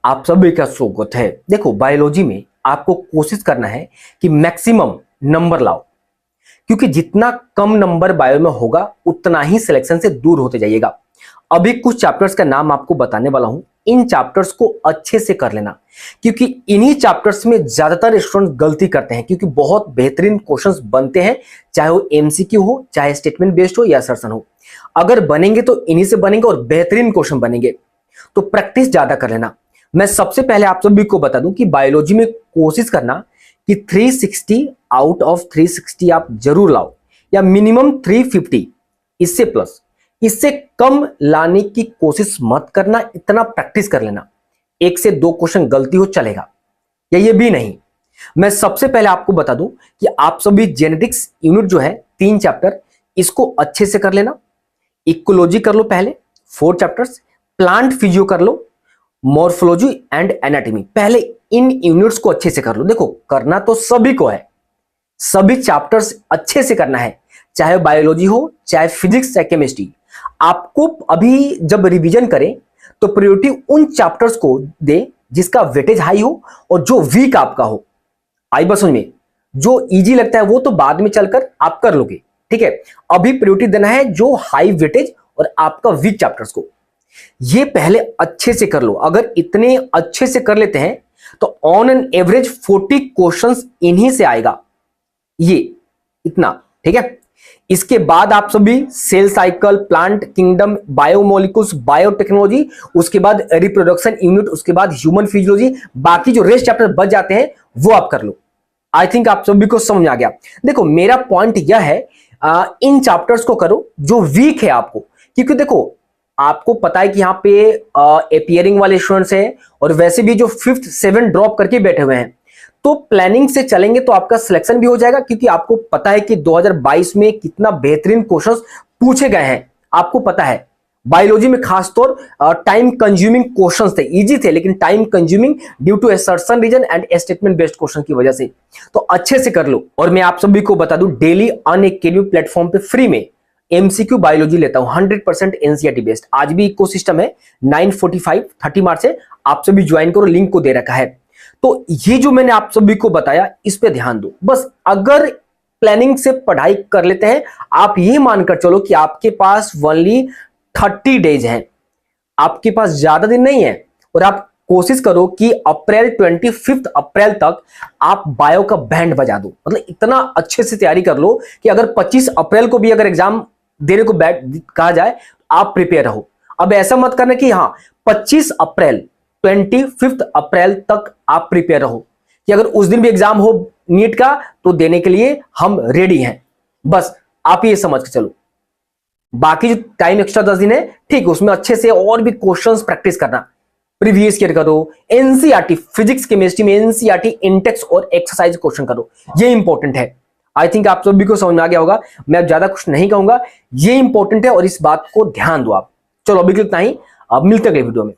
आप सभी का स्वागत है। देखो, बायोलॉजी में आपको कोशिश करना है कि मैक्सिमम नंबर लाओ, क्योंकि जितना कम नंबर बायो में होगा उतना ही सिलेक्शन से दूर होते जाइएगा। अभी कुछ चैप्टर्स का नाम आपको बताने वाला हूं, इन चैप्टर्स को अच्छे से कर लेना, क्योंकि इन्हीं चैप्टर्स में ज्यादातर स्टूडेंट गलती करते हैं, क्योंकि बहुत बेहतरीन क्वेश्चंस बनते हैं, चाहे वो एमसीक्यू हो, चाहे स्टेटमेंट बेस्ड हो या असर्शन हो। अगर बनेंगे तो इन्हीं से बनेंगे और बेहतरीन क्वेश्चन बनेंगे, तो प्रैक्टिस ज्यादा कर लेना। मैं सबसे पहले आप सभी को बता दूं कि बायोलॉजी में कोशिश करना कि 360 आउट ऑफ 360 आप जरूर लाओ, या मिनिमम 350, इससे प्लस, इससे कम लाने की कोशिश मत करना। इतना प्रैक्टिस कर लेना, एक से दो क्वेश्चन गलती हो चलेगा, या ये भी नहीं। मैं सबसे पहले आपको बता दूं कि आप सभी जेनेटिक्स यूनिट जो है 3 चैप्टर, इसको अच्छे से कर लेना। इकोलॉजी कर लो पहले 4 चैप्टर्स, प्लांट फिजियो कर लो, मॉर्फोलॉजी एंड एनाटॉमी, पहले इन यूनिट्स को अच्छे से कर लो। देखो, करना तो सभी को है, सभी चैप्टर्स अच्छे से करना है, चाहे बायोलॉजी हो, चाहे फिजिक्स, चाहे केमिस्ट्री। आपको अभी जब रिवीजन करें तो प्रायोरिटी उन चैप्टर्स को दे जिसका वेटेज हाई हो और जो वीक आपका हो। आई बस में जो इजी लगता है वो तो बाद में चलकर आप कर लोगे, ठीक है। अभी प्रायोरिटी देना है जो हाई वेटेज और आपका वीक चैप्टर्स को, ये पहले अच्छे से कर लो। अगर इतने अच्छे से कर लेते हैं तो ऑन एन एवरेज 40 क्वेश्चंस इन्हीं से आएगा, ये इतना, ठीक है। इसके बाद आप सभी cell cycle, plant kingdom, biomolecules, biotechnology, उसके बाद रिप्रोडक्शन यूनिट, उसके बाद ह्यूमन फिजियोलॉजी, बाकी जो रेस्ट चैप्टर बच जाते हैं वो आप कर लो। आई थिंक आप सभी को समझ आ गया। देखो, मेरा पॉइंट यह है, इन चैप्टर्स को करो जो वीक है आपको, क्योंकि देखो आपको पता है कि यहाँ पे एपियरिंग वाले स्टूडेंट्स हैं और वैसे भी जो 5th 7 ड्रॉप करके बैठे हुए हैं, तो प्लानिंग से चलेंगे तो आपका सिलेक्शन भी हो जाएगा, क्योंकि आपको पता है कि 2022 में कितना बेहतरीन क्वेश्चंस पूछे गए हैं। आपको पता है बायोलॉजी में खासतौर टाइम कंज्यूमिंग क्वेश्चंस थे, इजी थे लेकिन time consuming due to assertion reason and statement based question की वजह से। तो अच्छे से कर लो। और मैं आप सभी को बता दूं, डेली अनअकैडमी प्लेटफॉर्म पे फ्री में एमसीक्यू बायोलॉजी लेता हूं, 100% एनसीईआरटी बेस्ड। आज भी इकोसिस्टम है, 9:45 30 मार्च से आप सभी ज्वाइन करो, लिंक को दे रखा है। तो ये जो मैंने आप सभी को बताया, इस पे ध्यान दो। बस अगर प्लानिंग से पढ़ाई कर लेते हैं, आप ये मानकर चलो कि आपके पास ओनली 30 डेज हैं, आपके पास ज्यादा दिन नहीं है। और आप कोशिश करो कि अप्रैल 25 अप्रैल तक आप बायो का बैंड बजा दो। मतलब इतना अच्छे से तैयारी कर लो कि अगर 25 अप्रैल को भी अगर एग्जाम देने को कहा जाए, आप प्रिपेयर रहो। अब ऐसा मत करना कि हाँ 25 अप्रैल 25 अप्रैल तक आप प्रिपेयर रहो, कि अगर उस दिन भी एग्जाम हो नीट का तो देने के लिए हम रेडी हैं। बस आप ये समझ के चलो। बाकी जो टाइम एक्स्ट्रा 10 दिन है, ठीक, उसमें अच्छे से और भी क्वेश्चंस प्रैक्टिस करना, प्रीवियस ईयर करो, एनसीईआरटी फिजिक्स केमिस्ट्री में एनसीईआरटी इंटेक्स और एक्सरसाइज क्वेश्चन करो, ये इंपॉर्टेंट है। आई थिंक आप सभी को समझ में आ गया होगा, मैं ज्यादा कुछ नहीं कहूंगा, ये इंपॉर्टेंट है और इस बात को ध्यान दो आप। चलो अभी इतना ही, अब मिलते हैं अगले वीडियो में।